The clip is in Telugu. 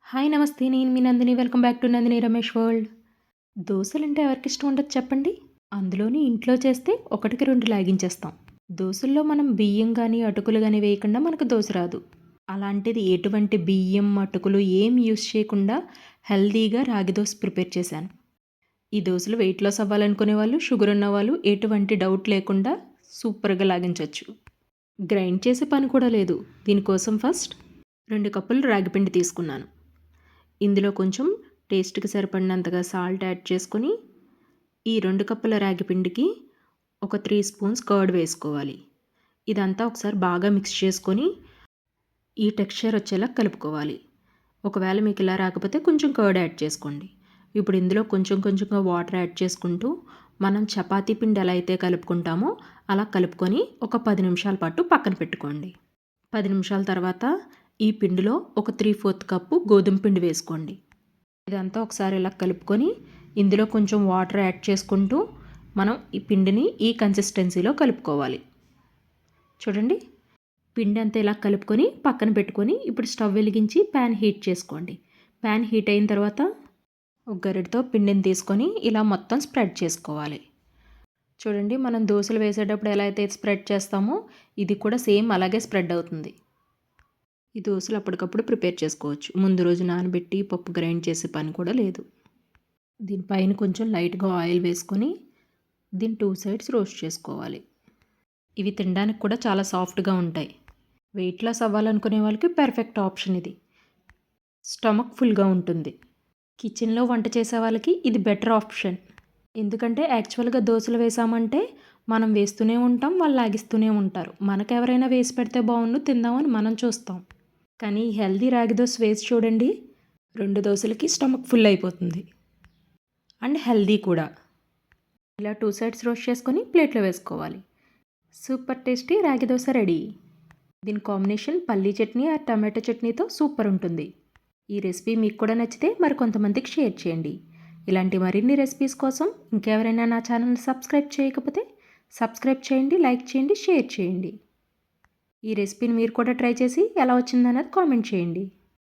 హాయ్ నమస్తే. నేను మీ Nandini. Welcome back to Nandini Ramesh world. దోసలంటే ఎవరికిష్టం ఉండదు చెప్పండి? అందులోని ఇంట్లో చేస్తే ఒకటికి 2 లాగించేస్తాం. దోసల్లో మనం బియ్యం గానీ, అటుకులు గానీ వేయకుండా మనకు దోస రాదు. అలాంటిది ఎటువంటి బియ్యం, అటుకులు ఏం యూజ్ చేయకుండా హెల్తీగా రాగి దోస ప్రిపేర్ చేశాను. ఈ దోసలు వెయిట్ లాస్ అవ్వాలనుకునే వాళ్ళు, షుగర్ ఉన్నవాళ్ళు ఎటువంటి డౌట్ లేకుండా సూపర్‌గా లాగించొచ్చు. గ్రైండ్ చేసే పని కూడా లేదు. దీనికోసం ఫస్ట్ 2 కప్పులు రాగి పిండి తీసుకున్నాను. ఇందులో కొంచెం టేస్ట్‌కి సరిపడినంతగా సాల్ట్ యాడ్ చేసుకొని, ఈ 2 కప్పుల రాగి పిండికి ఒక 3 స్పూన్స్ కర్డ్ వేసుకోవాలి. ఇదంతా ఒకసారి బాగా మిక్స్ చేసుకొని, ఈ టెక్స్చర్ వచ్చేలా కలుపుకోవాలి. ఒకవేళ మీకు ఇలా రాకపోతే కొంచెం కర్డ్ యాడ్ చేసుకోండి. ఇప్పుడు ఇందులో కొంచెం కొంచెంగా వాటర్ యాడ్ చేసుకుంటూ, మనం చపాతీ పిండి ఎలా అయితే కలుపుకుంటామో అలా కలుపుకొని ఒక 10 నిమిషాల పాటు పక్కన పెట్టుకోండి. 10 నిమిషాల తర్వాత ఈ పిండిలో ఒక 3/4 కప్పు గోధుమ పిండి వేసుకోండి. ఇదంతా ఒకసారి ఇలా కలుపుకొని ఇందులో కొంచెం వాటర్ యాడ్ చేసుకుంటూ మనం ఈ పిండిని ఈ కన్సిస్టెన్సీలో కలుపుకోవాలి. చూడండి, పిండి అంతా ఇలా కలుపుకొని పక్కన పెట్టుకొని ఇప్పుడు స్టవ్ వెలిగించి ప్యాన్ హీట్ చేసుకోండి. ప్యాన్ హీట్ అయిన తర్వాత ఒక గరిటతో పిండిని తీసుకొని ఇలా మొత్తం స్ప్రెడ్ చేసుకోవాలి. చూడండి, మనం దోశలు వేసేటప్పుడు ఎలా అయితే స్ప్రెడ్ చేస్తామో ఇది కూడా సేమ్ అలాగే స్ప్రెడ్ అవుతుంది. ఈ దోశలు అప్పటికప్పుడు ప్రిపేర్ చేసుకోవచ్చు. ముందు రోజు నానబెట్టి పప్పు గ్రైండ్ చేసే పని కూడా లేదు. దీనిపైన కొంచెం లైట్గా ఆయిల్ వేసుకొని దీన్ని 2 సైడ్స్ రోస్ట్ చేసుకోవాలి. ఇవి తినడానికి కూడా చాలా సాఫ్ట్గా ఉంటాయి. వెయిట్ లాస్ అవ్వాలనుకునే వాళ్ళకి పర్ఫెక్ట్ ఆప్షన్ ఇది. స్టమక్ ఫుల్గా ఉంటుంది. కిచెన్లో వంట చేసే వాళ్ళకి ఇది బెటర్ ఆప్షన్. ఎందుకంటే యాక్చువల్గా దోశలు వేసామంటే మనం వేస్తూనే ఉంటాం, వాళ్ళు లాగిస్తూనే ఉంటారు. మనకెవరైనా వేసి పెడితే బాగుండు తిందామని మనం చూస్తాం. కానీ హెల్దీ రాగి దోశ వేసి చూడండి, 2 దోశలకి స్టమక్ ఫుల్ అయిపోతుంది అండ్ హెల్దీ కూడా. ఇలా 2 సైడ్స్ రోస్ట్ చేసుకొని ప్లేట్లో వేసుకోవాలి. సూపర్ టేస్టీ రాగి దోశ రెడీ. దీని కాంబినేషన్ పల్లీ చట్నీ ఆ టమాటో చట్నీతో సూపర్ ఉంటుంది. ఈ రెసిపీ మీకు కూడా నచ్చితే మరి కొంతమందికి షేర్ చేయండి. ఇలాంటి మరిన్ని రెసిపీస్ కోసం ఇంకెవరైనా నా ఛానల్ని సబ్స్క్రైబ్ చేయకపోతే సబ్స్క్రైబ్ చేయండి, లైక్ చేయండి, షేర్ చేయండి. ఈ రెసిపీని మీరు కూడా ట్రై చేసి ఎలా వచ్చిందన్నది కామెంట్ చేయండి.